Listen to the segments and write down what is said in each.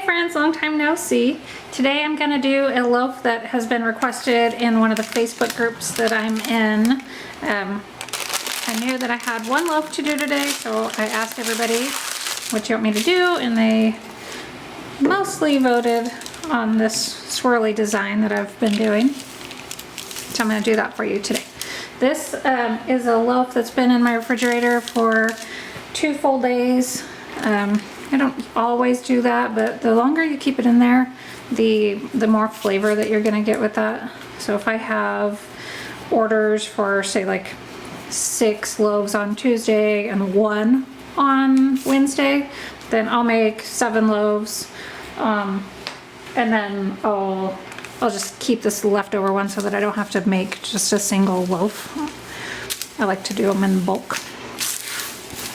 friends, long time no see. Today I'm gonna do a loaf that has been requested in one of the Facebook groups that I'm in. I knew that I had one loaf to do today, so I asked everybody what you want me to do, and they mostly voted on this swirly design that I've been doing. So I'm gonna do that for you today. This is a loaf that's been in my refrigerator for 2 full days. I don't always do that, but the longer you keep it in there, the more flavor that you're gonna get with that. So if I have orders for, say, like 6 loaves on Tuesday and 1 on Wednesday, then I'll make 7 loaves, and then I'll just keep this leftover one so that I don't have to make just a single loaf. I like to do them in bulk.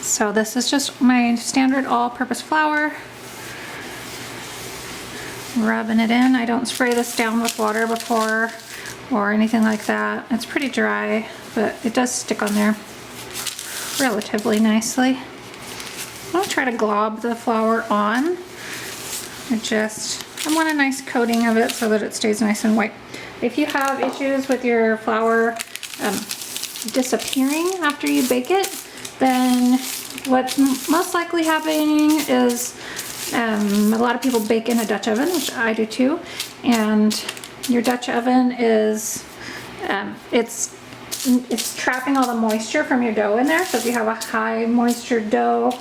So this is just my standard all-purpose flour. Rubbing it in. I don't spray this down with water before or anything like that. It's pretty dry, but it does stick on there relatively nicely. I'll try to glob the flour on. I want a nice coating of it so that it stays nice and white. If you have issues with your flour disappearing after you bake it, then what's most likely happening is a lot of people bake in a Dutch oven, which I do too, and your Dutch oven is it's trapping all the moisture from your dough in there. So if you have a high moisture dough,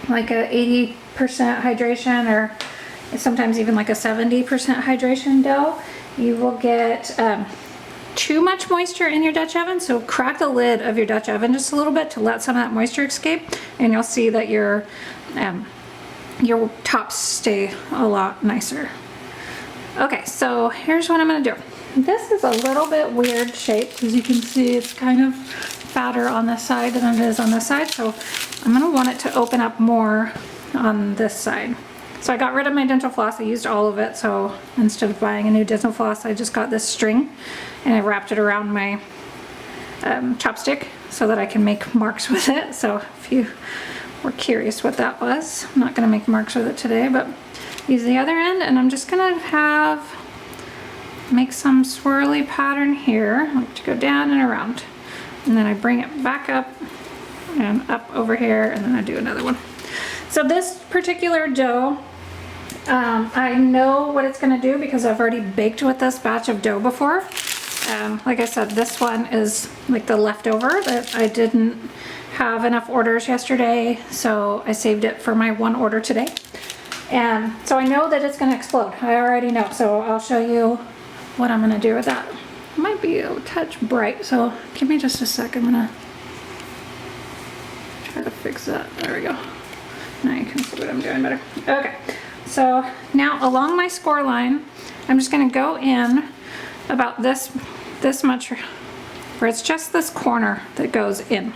like a 80% hydration, or sometimes even like a 70% hydration dough, you will get too much moisture in your Dutch oven. So crack the lid of your Dutch oven just a little bit to let some of that moisture escape, and you'll see that your tops stay a lot nicer. Okay, so here's what I'm gonna do. This is a little bit weird shaped. As you can see, it's kind of fatter on this side than it is on this side, so I'm gonna want it to open up more on this side. So I got rid of my dental floss. I used all of it, so instead of buying a new dental floss, I just got this string and I wrapped it around my chopstick so that I can make marks with it. So if you were curious what that was, I'm not gonna make marks with it today, but use the other end, and I'm just gonna make some swirly pattern here. I like to go down and around, and then I bring it back up and up over here, and then I do another one. So this particular dough, I know what it's gonna do because I've already baked with this batch of dough before. Like I said, this one is like the leftover that I didn't have enough orders yesterday, so I saved it for my one order today. And so I know that it's gonna explode. I already know, so I'll show you what I'm gonna do with that. It might be a touch bright, so give me just a sec. I'm gonna try to fix that. There we go. Now you can see what I'm doing better. Okay, so now along my score line, I'm just gonna go in about this much, where it's just this corner that goes in.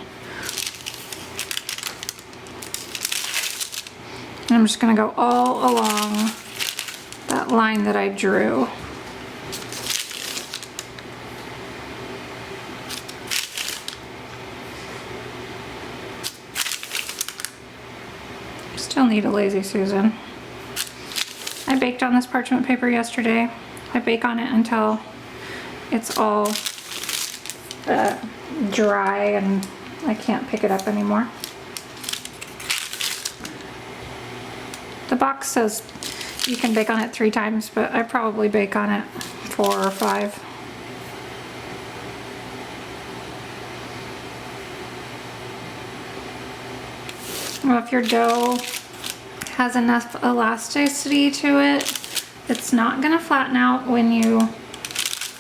And I'm just gonna go all along that line that I drew. Still need a Lazy Susan. I baked on this parchment paper yesterday. I bake on it until it's all dry and I can't pick it up anymore. The box says you can bake on it 3 times, but I probably bake on it 4 or 5. Well, if your dough has enough elasticity to it, it's not gonna flatten out when you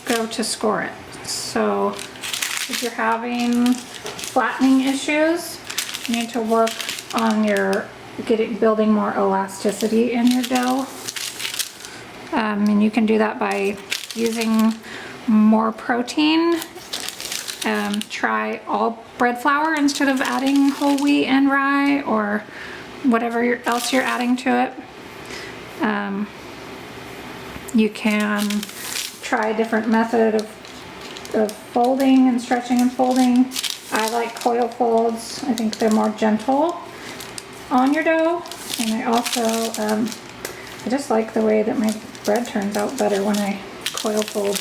go to score it. So if you're having flattening issues, you need to work on building more elasticity in your dough. And you can do that by using more protein. Try all bread flour instead of adding whole wheat and rye or whatever else you're adding to it. You can try a different method of folding and stretching and folding. I like coil folds. I think they're more gentle on your dough. And I also I just like the way that my bread turns out better when I coil fold.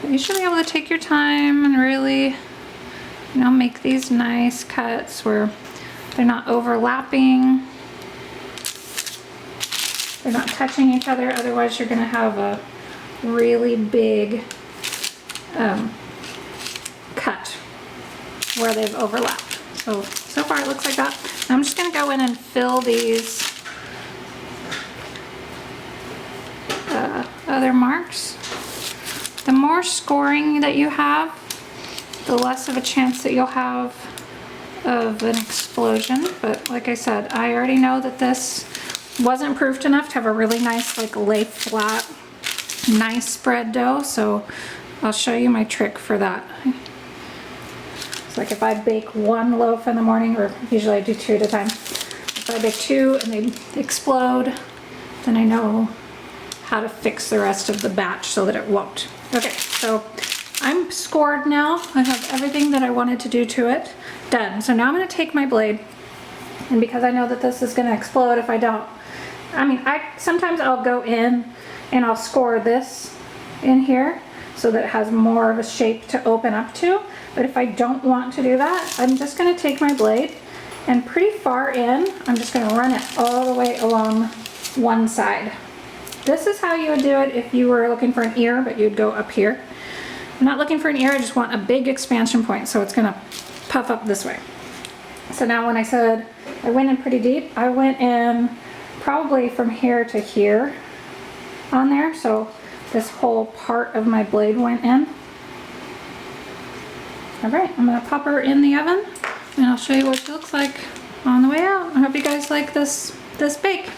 But you should be able to take your time and really, you know, make these nice cuts where they're not overlapping. They're not touching each other, otherwise you're gonna have a really big cut where they've overlapped. So far it looks like that. Now I'm just gonna go in and fill these other marks. The more scoring that you have, the less of a chance that you'll have of an explosion. But like I said, I already know that this wasn't proofed enough to have a really nice, like, lay flat, nice spread dough. So I'll show you my trick for that. It's like if I bake one loaf in the morning, or usually I do 2 at a time. If I bake 2 and they explode, then I know how to fix the rest of the batch so that it won't. Okay, so I'm scored now. I have everything that I wanted to do to it done. So now I'm gonna take my blade, and because I know that this is gonna explode if I don't, I mean, sometimes I'll go in and I'll score this in here so that it has more of a shape to open up to. But if I don't want to do that, I'm just gonna take my blade and pretty far in, I'm just gonna run it all the way along one side. This is how you would do it if you were looking for an ear, but you'd go up here. I'm not looking for an ear, I just want a big expansion point, so it's gonna puff up this way. So now when I said I went in pretty deep, I went in probably from here to here on there, so this whole part of my blade went in. All right, I'm gonna pop her in the oven and I'll show you what she looks like on the way out. I hope you guys like this bake.